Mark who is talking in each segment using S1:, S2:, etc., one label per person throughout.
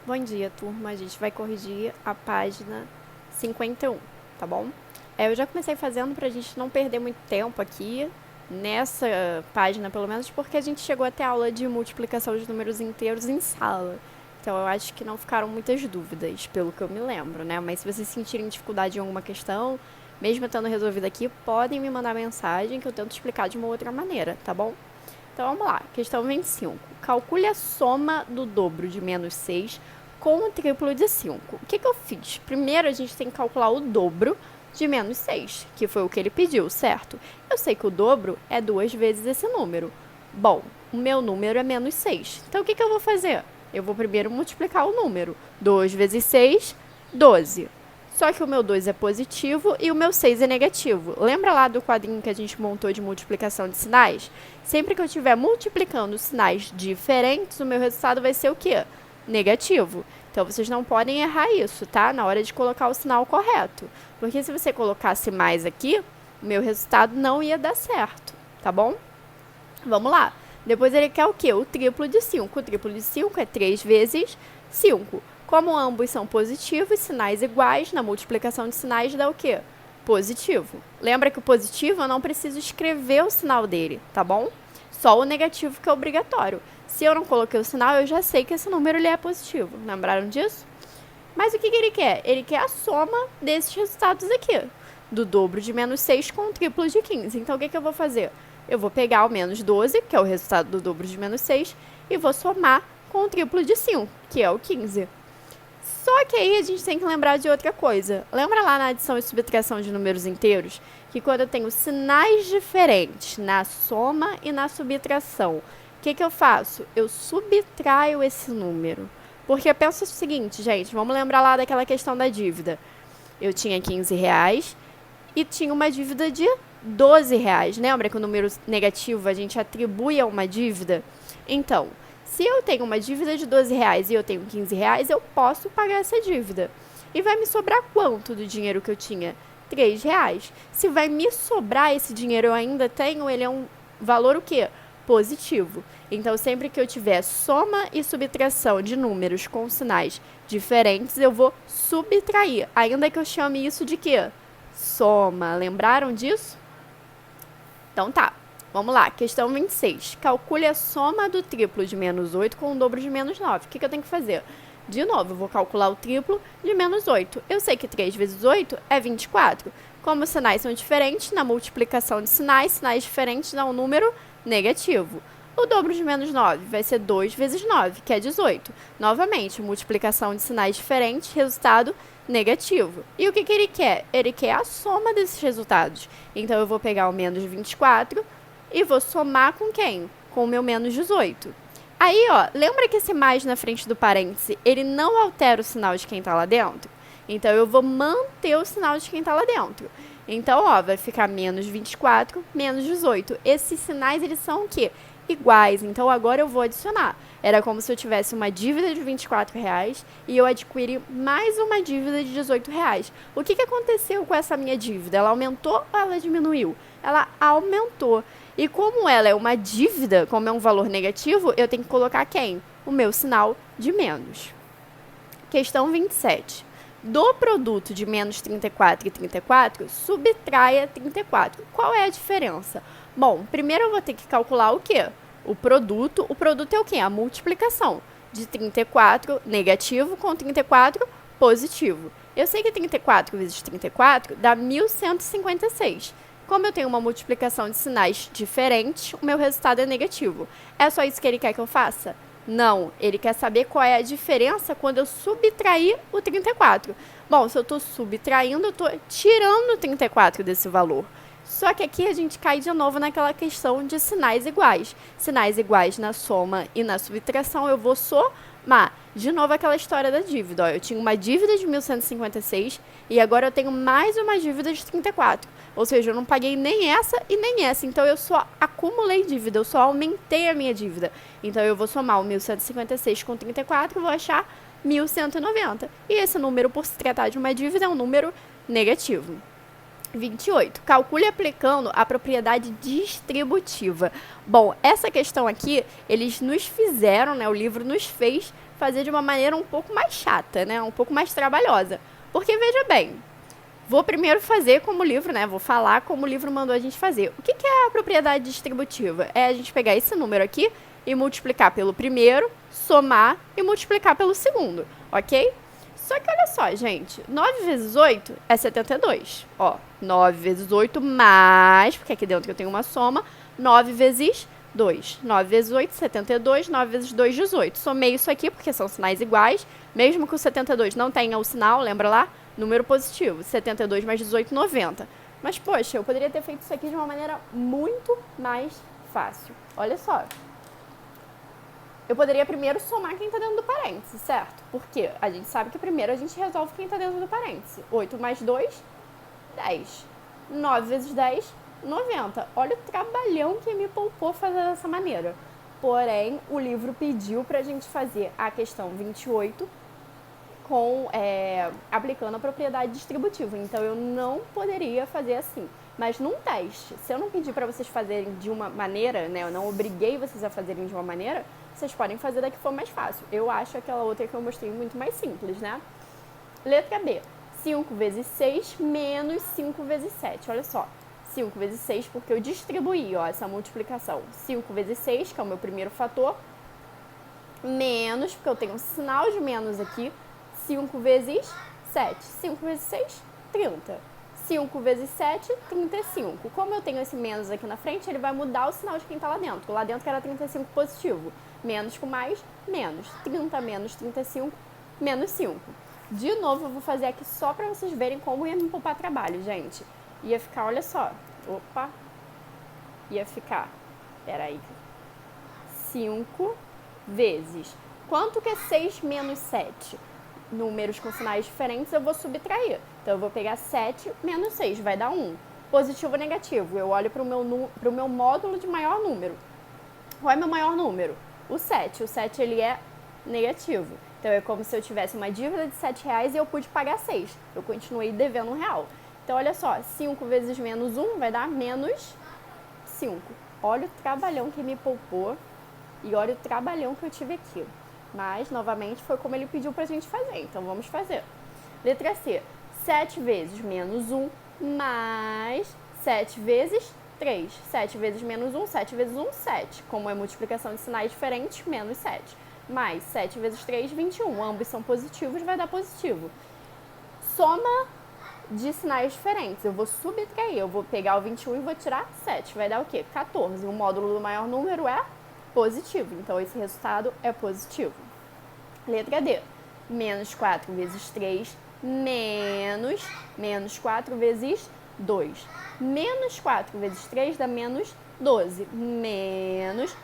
S1: Bom dia, turma. A gente vai corrigir a página 51, tá bom? Eu já comecei fazendo pra gente não perder muito tempo aqui, nessa página pelo menos, porque a gente chegou até a aula de multiplicação de números inteiros em sala. Então eu acho que não ficaram muitas dúvidas, pelo que eu me lembro, né? Mas se vocês sentirem dificuldade em alguma questão, mesmo estando resolvida aqui, podem me mandar mensagem que eu tento explicar de uma outra maneira, tá bom? Então vamos lá, questão 25. Calcule a soma do dobro de menos 6 com o triplo de 5. O que eu fiz? Primeiro a gente tem que calcular o dobro de menos 6, que foi o que ele pediu, certo? Eu sei que o dobro é 2 vezes esse número. Bom, o meu número é menos 6. Então o que eu vou fazer? Eu vou primeiro multiplicar o número. 2 vezes 6, 12. Só que o meu 2 é positivo e o meu 6 é negativo. Lembra lá do quadrinho que a gente montou de multiplicação de sinais? Sempre que eu estiver multiplicando sinais diferentes, o meu resultado vai ser o quê? Negativo. Então, vocês não podem errar isso, tá? Na hora de colocar o sinal correto. Porque se você colocasse mais aqui, o meu resultado não ia dar certo, tá bom? Vamos lá. Depois ele quer o quê? O triplo de 5. O triplo de 5 é 3 vezes 5. Como ambos são positivos, sinais iguais, na multiplicação de sinais dá o quê? Positivo. Lembra que o positivo eu não preciso escrever o sinal dele, tá bom? Só o negativo que é obrigatório. Se eu não coloquei o sinal, eu já sei que esse número ele é positivo. Lembraram disso? Mas o que ele quer? Ele quer a soma desses resultados aqui. Do dobro de menos 6 com o triplo de 15. Então, o que eu vou fazer? Eu vou pegar o menos 12, que é o resultado do dobro de menos 6, e vou somar com o triplo de 5, que é o 15. Só que aí a gente tem que lembrar de outra coisa. Lembra lá na adição e subtração de números inteiros? Que quando eu tenho sinais diferentes na soma e na subtração, o que eu faço? Eu subtraio esse número. Porque pensa o seguinte, gente, vamos lembrar lá daquela questão da dívida. Eu tinha 15 reais e tinha uma dívida de 12 reais. Lembra que o número negativo a gente atribui a uma dívida? Então, se eu tenho uma dívida de 12 reais e eu tenho 15 reais, eu posso pagar essa dívida. E vai me sobrar quanto do dinheiro que eu tinha? 3 reais. Se vai me sobrar esse dinheiro eu ainda tenho, ele é um valor o quê? Positivo. Então, sempre que eu tiver soma e subtração de números com sinais diferentes, eu vou subtrair. Ainda que eu chame isso de quê? Soma. Lembraram disso? Então tá. Vamos lá, questão 26. Calcule a soma do triplo de menos 8 com o dobro de menos 9. O que eu tenho que fazer? De novo, eu vou calcular o triplo de menos 8. Eu sei que 3 vezes 8 é 24. Como os sinais são diferentes, na multiplicação de sinais diferentes dá um número negativo. O dobro de menos 9 vai ser 2 vezes 9, que é 18. Novamente, multiplicação de sinais diferentes, resultado negativo. E o que ele quer? Ele quer a soma desses resultados. Então, eu vou pegar o menos 24 e vou somar com quem? Com o meu menos 18. Aí, ó, lembra que esse mais na frente do parêntese, ele não altera o sinal de quem está lá dentro? Então, eu vou manter o sinal de quem está lá dentro. Então, ó, vai ficar menos 24, menos 18. Esses sinais, eles são o quê? Iguais. Então, agora eu vou adicionar. Era como se eu tivesse uma dívida de 24 reais e eu adquiri mais uma dívida de 18 reais. O que aconteceu com essa minha dívida? Ela aumentou ou ela diminuiu? Ela aumentou. E como ela é uma dívida, como é um valor negativo, eu tenho que colocar quem? O meu sinal de menos. Questão 27. Do produto de menos 34 e 34, subtraia 34. Qual é a diferença? Bom, primeiro eu vou ter que calcular o quê? O produto. O produto é o quê? A multiplicação de 34 negativo com 34 positivo. Eu sei que 34 vezes 34 dá 1.156. Como eu tenho uma multiplicação de sinais diferentes, o meu resultado é negativo. É só isso que ele quer que eu faça? Não, ele quer saber qual é a diferença quando eu subtrair o 34. Bom, se eu estou subtraindo, eu estou tirando o 34 desse valor. Só que aqui a gente cai de novo naquela questão de sinais iguais. Sinais iguais na soma e na subtração, eu vou somar. De novo aquela história da dívida. Ó, eu tinha uma dívida de 1.156 e agora eu tenho mais uma dívida de 34. Ou seja, eu não paguei nem essa e nem essa. Então, eu só acumulei dívida, eu só aumentei a minha dívida. Então, eu vou somar o 1.156 com 34 e vou achar 1.190. E esse número, por se tratar de uma dívida, é um número negativo. 28. Calcule aplicando a propriedade distributiva. Bom, essa questão aqui, eles nos fizeram, né, o livro nos fez fazer de uma maneira um pouco mais chata, né? Um pouco mais trabalhosa. Porque, veja bem, vou primeiro fazer como o livro, né? Vou falar como o livro mandou a gente fazer. O que é a propriedade distributiva? É a gente pegar esse número aqui e multiplicar pelo primeiro, somar e multiplicar pelo segundo, ok? Só que olha só, gente, 9 vezes 8 é 72. Ó, 9 vezes 8 mais, porque aqui dentro eu tenho uma soma, 9 vezes 2. 9 vezes 8, 72. 9 vezes 2, 18. Somei isso aqui porque são sinais iguais. Mesmo que o 72 não tenha o sinal, lembra lá? Número positivo. 72 mais 18, 90. Mas, poxa, eu poderia ter feito isso aqui de uma maneira muito mais fácil. Olha só. Eu poderia primeiro somar quem está dentro do parênteses, certo? Porque a gente sabe que primeiro a gente resolve quem está dentro do parênteses. 8 mais 2, 10. 9 vezes 10, 90. Olha o trabalhão que me poupou fazer dessa maneira. Porém, o livro pediu para a gente fazer a questão 28 aplicando a propriedade distributiva. Então, eu não poderia fazer assim. Mas num teste, se eu não pedir para vocês fazerem de uma maneira, né, eu não obriguei vocês a fazerem de uma maneira, vocês podem fazer da que for mais fácil. Eu acho aquela outra que eu mostrei muito mais simples, né? Letra B. 5 vezes 6 menos 5 vezes 7. Olha só. 5 vezes 6 porque eu distribuí, ó, essa multiplicação. 5 vezes 6, que é o meu primeiro fator, menos, porque eu tenho um sinal de menos aqui, 5 vezes 7. 5 vezes 6, 30. 5 vezes 7, 35. Como eu tenho esse menos aqui na frente, ele vai mudar o sinal de quem está lá dentro. Lá dentro que era 35 positivo. Menos com mais, menos. 30 menos 35, menos 5. De novo, eu vou fazer aqui só para vocês verem como ia me poupar trabalho, gente. Ia ficar, olha só. Opa. Ia ficar, peraí. 5 vezes. Quanto que é 6 menos 7? Números com sinais diferentes eu vou subtrair. Então, eu vou pegar 7 menos 6, vai dar 1. Positivo ou negativo? Eu olho para o meu módulo de maior número. Qual é meu maior número? O 7. O 7 ele é negativo. Então, é como se eu tivesse uma dívida de R$7 e eu pude pagar 6. Eu continuei devendo R$1. Então, olha só, 5 vezes menos 1 vai dar menos 5. Olha o trabalhão que me poupou e olha o trabalhão que eu tive aqui. Mas, novamente, foi como ele pediu pra gente fazer. Então, vamos fazer. Letra C. 7 vezes menos 1 mais 7 vezes 3. 7 vezes menos 1, 7 vezes 1, 7. Como é multiplicação de sinais diferentes, menos 7. Mais 7 vezes 3, 21. Ambos são positivos, vai dar positivo. Soma de sinais diferentes. Eu vou subtrair. Eu vou pegar o 21 e vou tirar 7. Vai dar o quê? 14. O módulo do maior número é positivo. Então, esse resultado é positivo. Letra D. Menos 4 vezes 3 menos 4 vezes 2. Menos 4 vezes 3 dá menos 12. Menos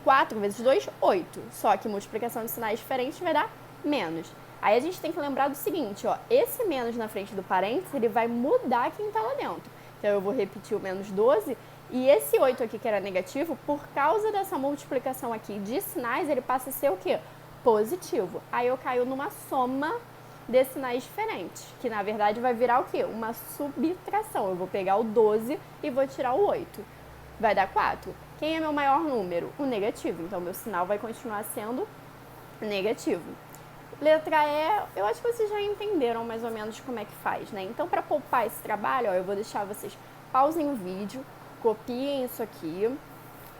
S1: 4 vezes 2, 8. Só que multiplicação de sinais diferentes vai dar menos. Aí a gente tem que lembrar do seguinte, ó. Esse menos na frente do parênteses, ele vai mudar quem está lá dentro. Então, eu vou repetir o menos 12. E esse 8 aqui, que era negativo, por causa dessa multiplicação aqui de sinais, ele passa a ser o quê? Positivo. Aí eu caio numa soma de sinais diferentes, que na verdade vai virar o quê? Uma subtração. Eu vou pegar o 12 e vou tirar o 8. Vai dar 4. Quem é meu maior número? O negativo. Então, meu sinal vai continuar sendo negativo. Letra E, eu acho que vocês já entenderam mais ou menos como é que faz, né? Então, para poupar esse trabalho, ó, eu vou deixar vocês pausem o vídeo, copiem isso aqui,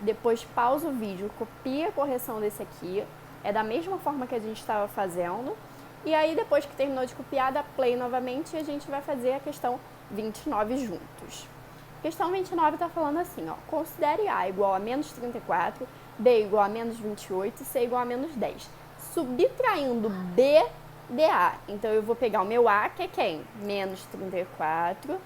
S1: depois pausa o vídeo, copia a correção desse aqui, é da mesma forma que a gente estava fazendo, e aí depois que terminou de copiar, dá play novamente e a gente vai fazer a questão 29 juntos. Questão 29 está falando assim, ó, considere A igual a menos 34, B igual a menos 28 e C igual a menos 10. Subtraindo B de A, então eu vou pegar o meu A, que é quem? Menos 34,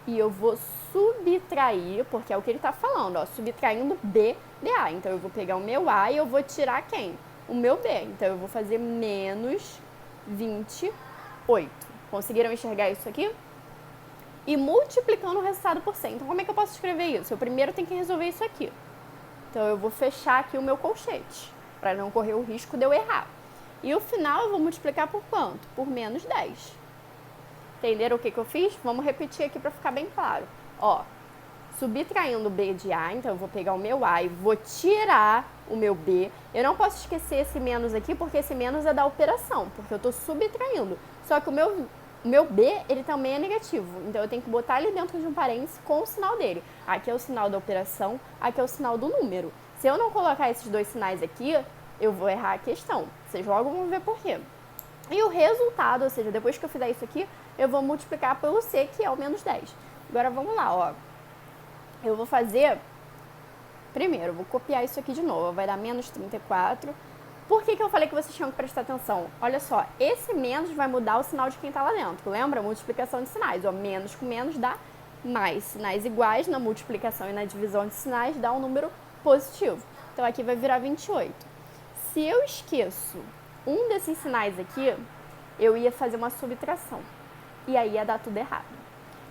S1: e eu vou subtrair, porque é o que ele está falando, ó, subtraindo B de A. Então, eu vou pegar o meu A e eu vou tirar quem? O meu B. Então, eu vou fazer menos 28. Conseguiram enxergar isso aqui? E multiplicando o resultado por 100. Então, como é que eu posso escrever isso? Eu primeiro tenho que resolver isso aqui. Então, eu vou fechar aqui o meu colchete, para não correr o risco de eu errar. E o final eu vou multiplicar por quanto? Por menos 10. Entenderam o que eu fiz? Vamos repetir aqui para ficar bem claro. Ó, subtraindo B de A, então eu vou pegar o meu A e vou tirar o meu B. Eu não posso esquecer esse menos aqui, porque esse menos é da operação, porque eu estou subtraindo. Só que o meu B, ele também é negativo, então eu tenho que botar ele dentro de um parênteses com o sinal dele. Aqui é o sinal da operação, aqui é o sinal do número. Se eu não colocar esses dois sinais aqui, eu vou errar a questão. Vocês logo vão ver por quê. E o resultado, ou seja, depois que eu fizer isso aqui, eu vou multiplicar pelo C, que é o menos 10. Agora vamos lá, ó. Eu vou fazer... Primeiro, eu vou copiar isso aqui de novo. Vai dar menos 34. Por que eu falei que vocês tinham que prestar atenção? Olha só, esse menos vai mudar o sinal de quem está lá dentro. Lembra? Multiplicação de sinais. Ó, menos com menos dá mais. Sinais iguais na multiplicação e na divisão de sinais dá um número positivo. Então aqui vai virar 28. Se eu esqueço um desses sinais aqui, eu ia fazer uma subtração. E aí ia dar tudo errado.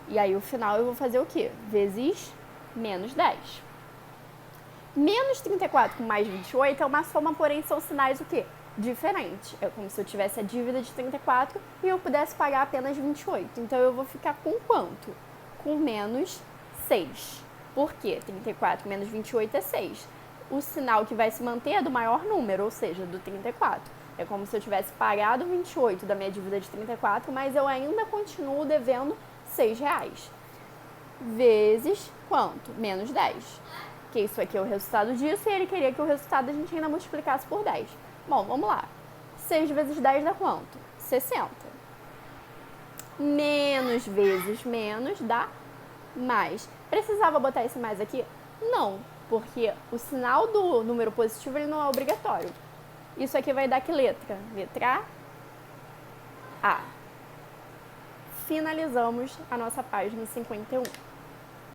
S1: E aí, o final, eu vou fazer o quê? Vezes menos 10. Menos 34 com mais 28 é uma soma, porém são sinais o quê? Diferentes. É como se eu tivesse a dívida de 34 e eu pudesse pagar apenas 28. Então, eu vou ficar com quanto? Com menos 6. Por quê? 34 menos 28 é 6. O sinal que vai se manter é do maior número, ou seja, do 34. É como se eu tivesse pagado 28 da minha dívida de 34, mas eu ainda continuo devendo R$6. Vezes quanto? Menos 10. Que isso aqui é o resultado disso e ele queria que o resultado a gente ainda multiplicasse por 10. Bom, vamos lá. 6 vezes 10 dá quanto? 60. Menos vezes menos dá mais. Precisava botar esse mais aqui? Não, porque o sinal do número positivo ele não é obrigatório. Isso aqui vai dar que letra? Letra A. Finalizamos a nossa página 51.